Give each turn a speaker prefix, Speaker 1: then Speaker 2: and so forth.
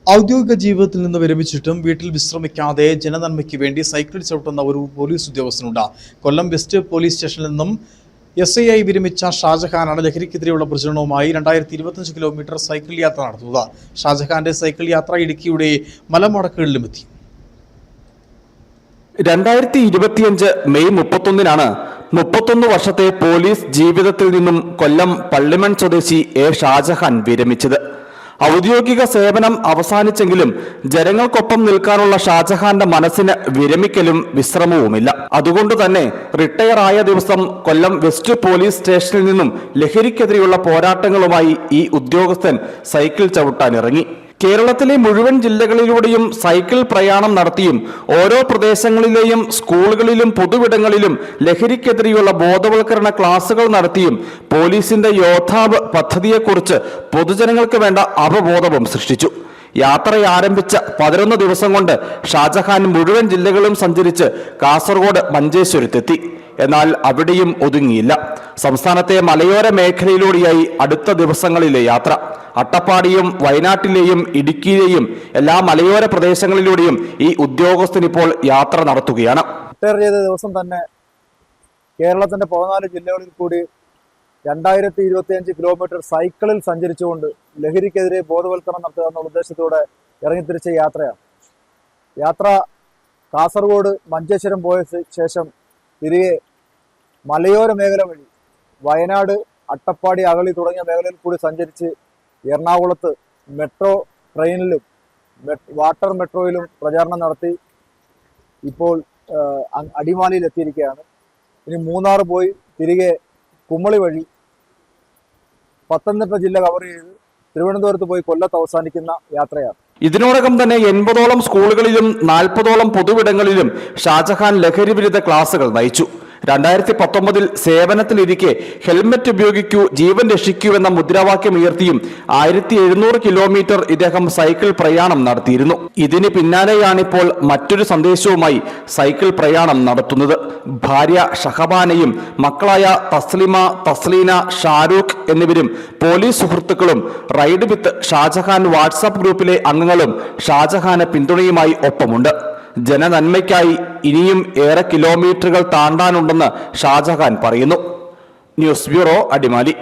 Speaker 1: ഔദ്യോഗിക ജീവിതത്തിൽ നിന്ന് വിരമിച്ചിട്ടും വീട്ടിൽ വിശ്രമിക്കാതെ ജനനന്മയ്ക്ക് വേണ്ടി സൈക്കിൾ ചവിട്ടുന്ന ഒരു പോലീസ് ഉദ്യോഗസ്ഥനുണ്ട്. കൊല്ലം വെസ്റ്റ് പോലീസ് സ്റ്റേഷനിൽ നിന്നും SI ആയി വിരമിച്ച ഷാജഹാനാണ് ലഹരിക്കെതിരെയുള്ള പ്രചരണവുമായി 2025 കിലോമീറ്റർ സൈക്കിൾ യാത്ര നടത്തുന്നത്. ഷാജഹാന്റെ സൈക്കിൾ യാത്ര ഇടുക്കിയുടെ മലമടക്കുകളിലും എത്തി.
Speaker 2: 2025 മെയ് 31-നാണ് 31 വർഷത്തെ പോലീസ് ജീവിതത്തിൽ നിന്നും കൊല്ലം പള്ളിമൺ സ്വദേശി ഷാജഹാൻ വിരമിച്ചത്. ഔദ്യോഗിക സേവനം അവസാനിച്ചെങ്കിലും ജനങ്ങൾക്കൊപ്പം നിൽക്കാനുള്ള ഷാജഹാന്റെ മനസ്സിന് വിരമിക്കലും വിശ്രമവുമില്ല. അതുകൊണ്ട് തന്നെ റിട്ടയർ ആയ ദിവസം കൊല്ലം വെസ്റ്റ് പോലീസ് സ്റ്റേഷനിൽ നിന്നും ലഹരിക്കെതിരെയുള്ള പോരാട്ടങ്ങളുമായി ഈ ഉദ്യോഗസ്ഥൻ സൈക്കിൾ ചവിട്ടാനിറങ്ങി. കേരളത്തിലെ മുഴുവൻ ജില്ലകളിലൂടെയും സൈക്കിൾ പ്രയാണം നടത്തിയും ഓരോ പ്രദേശങ്ങളിലെയും സ്കൂളുകളിലും പൊതുവിടങ്ങളിലും ലഹരിക്കെതിരെയുള്ള ബോധവൽക്കരണ ക്ലാസുകൾ നടത്തിയും പോലീസിന്റെ യോദ്ധാവ് പദ്ധതിയെക്കുറിച്ച് പൊതുജനങ്ങൾക്ക് വേണ്ട അവബോധവും സൃഷ്ടിച്ചു. യാത്ര ആരംഭിച്ച 11 ദിവസം കൊണ്ട് ഷാജഹാൻ മുഴുവൻ ജില്ലകളും സഞ്ചരിച്ച് കാസർഗോഡ് മഞ്ചേശ്വരത്തെത്തി. എന്നാൽ അവിടെയും ഒതുങ്ങിയില്ല. സംസ്ഥാനത്തെ മലയോര മേഖലയിലൂടെയായി അടുത്ത ദിവസങ്ങളിലെ യാത്ര. അട്ടപ്പാടിയും വയനാട്ടിലെയും ഇടുക്കിയിലെയും എല്ലാ മലയോര പ്രദേശങ്ങളിലൂടെയും ഈ ഉദ്യോഗസ്ഥൻ ഇപ്പോൾ യാത്ര നടത്തുകയാണ്.
Speaker 3: റിട്ടയർ ചെയ്ത ദിവസം തന്നെ കേരളത്തിന്റെ 14 ജില്ലകളിൽ കൂടി 2025 കിലോമീറ്റർ സൈക്കിളിൽ സഞ്ചരിച്ചുകൊണ്ട് ലഹരിക്കെതിരെ ബോധവൽക്കരണം നടത്തുക എന്ന ഉദ്ദേശത്തോടെ ഇറങ്ങിത്തിരിച്ച യാത്രയാണ്. യാത്ര കാസർഗോഡ് മഞ്ചേശ്വരം പോയ ശേഷം തിരികെ മലയോര മേഖല വഴി വയനാട്, അട്ടപ്പാടി, അഗളി തുടങ്ങിയ മേഖലയിൽ കൂടി സഞ്ചരിച്ച് എറണാകുളത്ത് മെട്രോ ട്രെയിനിലും വാട്ടർ മെട്രോയിലും പ്രചാരണം നടത്തി ഇപ്പോൾ അടിമാലിയിൽ എത്തിയിരിക്കുകയാണ്. ഇനി മൂന്നാർ പോയി തിരികെ കുമളി വഴി പത്തനംതിട്ട ജില്ല കവർ ചെയ്ത് തിരുവനന്തപുരത്ത് പോയി കൊല്ലത്ത് അവസാനിക്കുന്ന യാത്രയാണ്.
Speaker 2: ഇതിനോടകം തന്നെ 80ഓളം സ്കൂളുകളിലും 40ഓളം പൊതുവിടങ്ങളിലും ഷാജഹാൻ ലഹരി വിരുദ്ധ ക്ലാസുകൾ നയിച്ചു. 2019 സേവനത്തിലിരിക്കെ ഹെൽമറ്റ് ഉപയോഗിക്കൂ ജീവൻ രക്ഷിക്കൂ എന്ന മുദ്രാവാക്യം ഉയർത്തിയും 1700 കിലോമീറ്റർ ഇദ്ദേഹം സൈക്കിൾ പ്രയാണം നടത്തിയിരുന്നു. ഇതിന് പിന്നാലെയാണിപ്പോൾ മറ്റൊരു സന്ദേശവുമായി സൈക്കിൾ പ്രയാണം നടത്തുന്നത്. ഭാര്യ ഷഹബാനയും മക്കളായ തസ്ലിമ, തസ്ലീന, ഷാരൂഖ് എന്നിവരും പോലീസ് സുഹൃത്തുക്കളും റൈഡ് വിത്ത് ഷാജഹാൻ വാട്സാപ്പ് ഗ്രൂപ്പിലെ അംഗങ്ങളും ഷാജഹാന് പിന്തുണയുമായി ഒപ്പമുണ്ട്. ജനനന്മയ്ക്കായി ഇനിയും ഏറെ കിലോമീറ്ററുകൾ താണ്ടാനുണ്ടെന്ന് ഷാജഹാൻ പറയുന്നു. News bureau, Adimali.